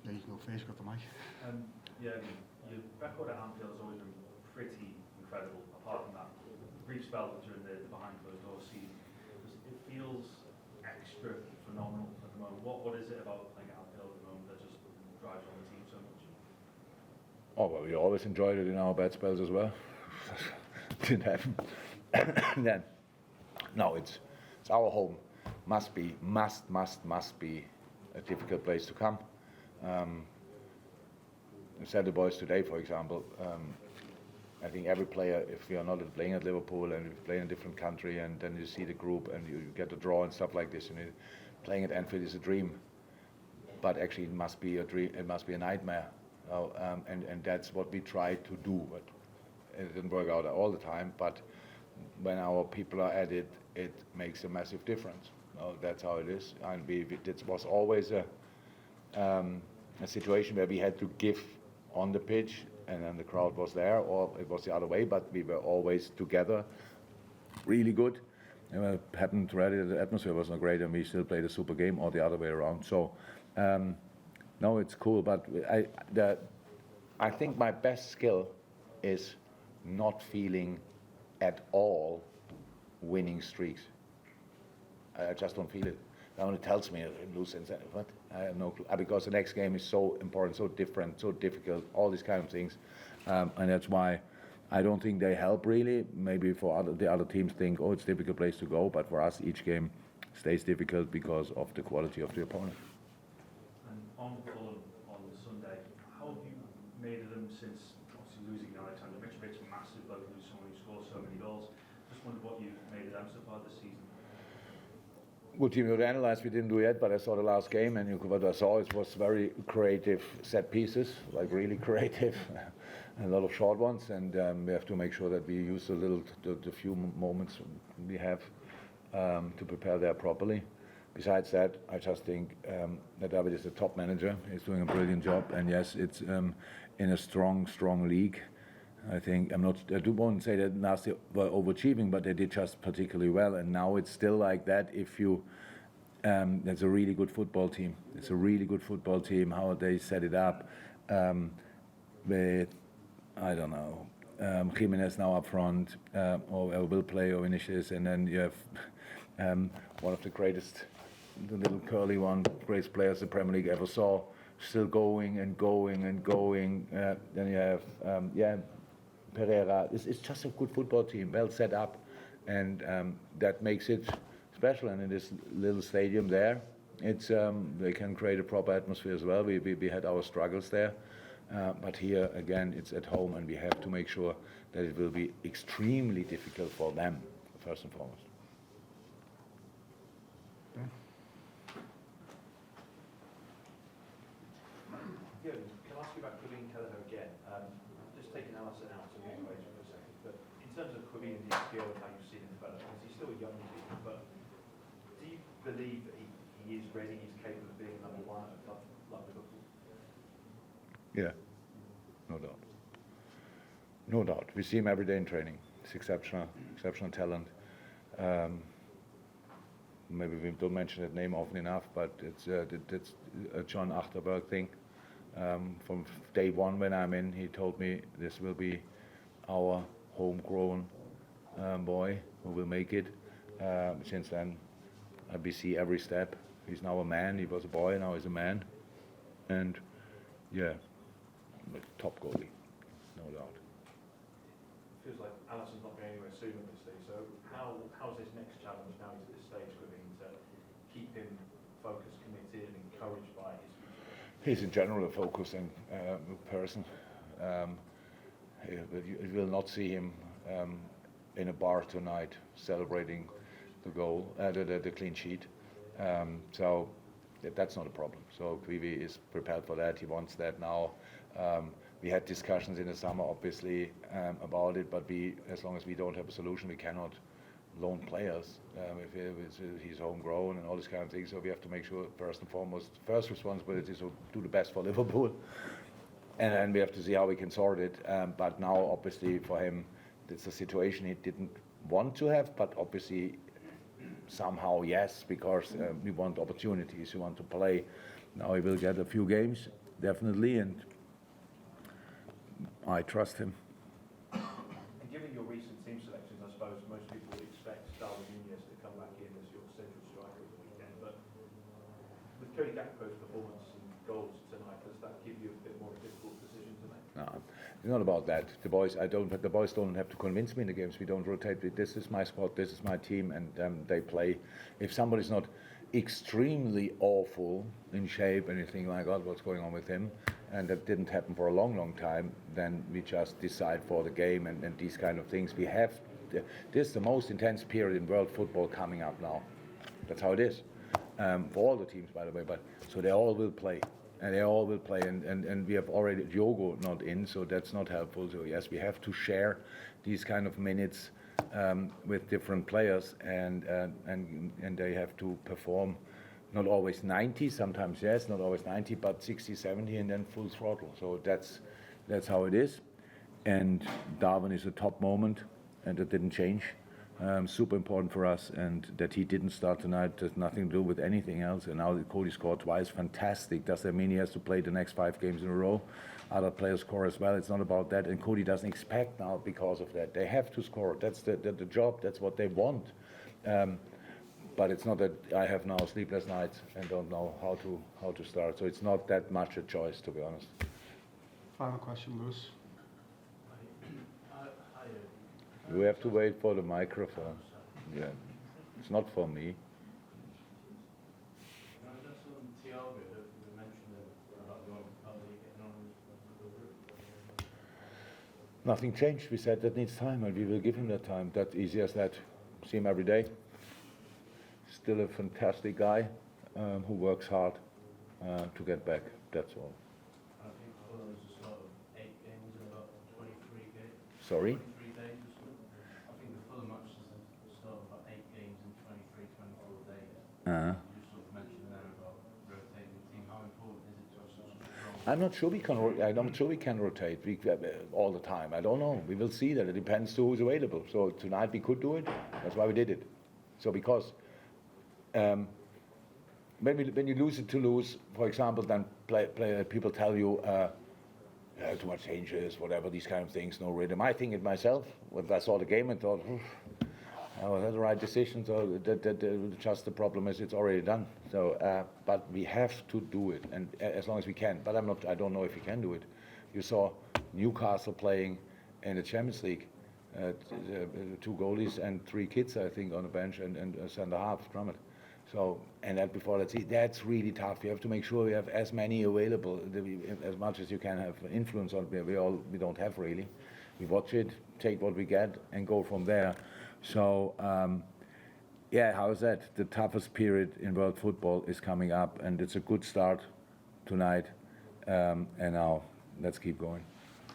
Okay, go first, got the mic. Yeah, your record at Anfield has always been pretty incredible. Apart from that brief spell during the behind closed doors season, it feels extra phenomenal at the moment. What is it about playing at Anfield at the moment that just drives on the team so much? Oh well, we always enjoyed it in our bad spells as well. Didn't happen. Then, no, it's our home. Must be a difficult place to come. I said the boys today, for example, I think every player, if you are not playing at Liverpool and you play in a different country and then you see the group and you get a draw and stuff like this, playing at Anfield is a dream, but actually it must be a dream. It must be a nightmare, and that's what we try to do. But it didn't work out all the time. But when our people are at it, it makes a massive difference. That's how it is, and it was always a situation where we had to give on the pitch, and then the crowd was there, or it was the other way, but we were always together, really good. And when it happened already, the atmosphere was not great, and we still played a super game, or the other way around. So, no, it's cool, but I think my best skill is not feeling at all winning streaks. I just don't feel it. Someone tells me lose and what? I have no clue. Because the next game is so important, so different, so difficult, all these kind of things, and that's why I don't think they help really. Maybe for the other teams think, oh, it's a difficult place to go, but for us, each game stays difficult because of the quality of the opponent. And on Fulham on Sunday, how have you made of them since obviously losing Alexander Mitrovic, a massive bloke, who's someone who scores so many goals? Just wondered what you've made of them so far this season. Good team to analyze, we didn't do yet, but I saw the last game, and what I saw was very creative set pieces, like really creative, a lot of short ones, and we have to make sure that we use the few moments we have to prepare there properly. Besides that, I just think that David is a top manager. He's doing a brilliant job, and yes, it's in a strong league. I think I won't say that last year were overachieving, but they did just particularly well, and now it's still like that. If you, that's a really good football team. It's a really good football team. How they set it up, with I don't know, Jimenez now up front, or will play or Vinicius, and then you have one of the greatest, the little curly one, greatest players the Premier League ever saw, still going and going and going. Then you have Pereira. It's just a good football team, well set up, and that makes it special. And in this little stadium there, it's they can create a proper atmosphere as well. We had our struggles there, but here again, it's at home, and we have to make sure that it will be extremely difficult for them, first and foremost. Yeah, can I ask you about Jürgen Kelleher again? Just taking Alisson out of the equation for a second, but in terms of Jürgen and his skill and how you've seen him develop, he's still a young team, but do you believe that he is ready, he's capable of being number one at a club like Liverpool? Yeah, no doubt. We see him every day in training. He's exceptional talent. Maybe we don't mention that name often enough, but it's a John Achterberg thing. From day one when I'm in, he told me this will be our homegrown boy who will make it. Since then, we see every step. He's now a man. He was a boy, now he's a man. And yeah, top goalie, no doubt. Feels like Alisson's not going anywhere soon at this stage, so how's this next challenge now he's at this stage going to keep him focused, committed and encouraged by his future? He's in general a focusing person. You will not see him in a bar tonight celebrating the goal, the clean sheet. So that's not a problem. So Kwiwi is prepared for that. He wants that now. We had discussions in the summer, obviously, about it, but as long as we don't have a solution, we cannot loan players if he's homegrown and all this kind of things. So we have to make sure, first and foremost, first responsibility is to do the best for Liverpool, and then we have to see how we can sort it. But now, obviously, for him, it's a situation he didn't want to have, but obviously, somehow yes, because we want opportunities, we want to play. Now he will get a few games, definitely, and I trust him. And given your recent team selections, I suppose most people would expect Darwin Núñez to come back in as your central striker at the weekend. But with Cody Gakpo's performance and goals tonight, does that give you a bit more of a difficult decision to make? No, it's not about that. The boys don't have to convince me in the games. We don't rotate. This is my squad. This is my team, and they play. If somebody's not extremely awful in shape and you think, my God, what's going on with him? And that didn't happen for a long, long time. Then we just decide for the game and these kind of things. We have this is the most intense period in world football coming up now. That's how it is for all the teams, by the way. But so they all will play. And they all will play, and we have already Diogo not in, so that's not helpful. So yes, we have to share these kind of minutes with different players, and they have to perform. Not always 90, sometimes yes, not always 90, but 60, 70, and then full throttle. So that's how it is. And Darwin is a top moment, and it didn't change. Super important for us, and that he didn't start tonight has nothing to do with anything else. And now that Cody scored twice, fantastic. Does that mean he has to play the next 5 games in a row? Other players score as well. It's not about that, and Cody doesn't expect now because of that. They have to score. That's the job. That's what they want. But it's not that I have now sleepless nights and don't know how to start. So it's not that much a choice, to be honest. Final question, Bruce. We have to wait for the microphone. Yeah, it's not for me. Nothing changed. We said that needs time, and we will give him that time. That easy as that. See him every day. Still a fantastic guy who works hard to get back. That's all. I think Fulham's a sort of 8 games in about 23 days. Sorry? 23 days or something. I think the Fulham match is a sort of about 8 games in 23, 24 days. You sort of mentioned there about rotating the team. How important is it to have such a strong... I'm not sure we can. I'm not sure we can rotate all the time. I don't know. We will see that. It depends to who's available. So tonight we could do it. That's why we did it. So because when you lose it to lose, for example, then people tell you too much changes, whatever, these kind of things, no rhythm. I think it myself. When I saw the game and thought, was that the right decision? So just the problem is it's already done. So, but we have to do it, and as long as we can. But I don't know if we can do it. You saw Newcastle playing in the Champions League. 2 goalies and 3 kids, I think, on the bench, and a centre half, Drummond. So, and that before that's really tough. You have to make sure we have as many available, as much as you can have influence on. We don't have really. We watch it, take what we get, and go from there. So, how is that? The toughest period in world football is coming up, and it's a good start tonight. And now let's keep going.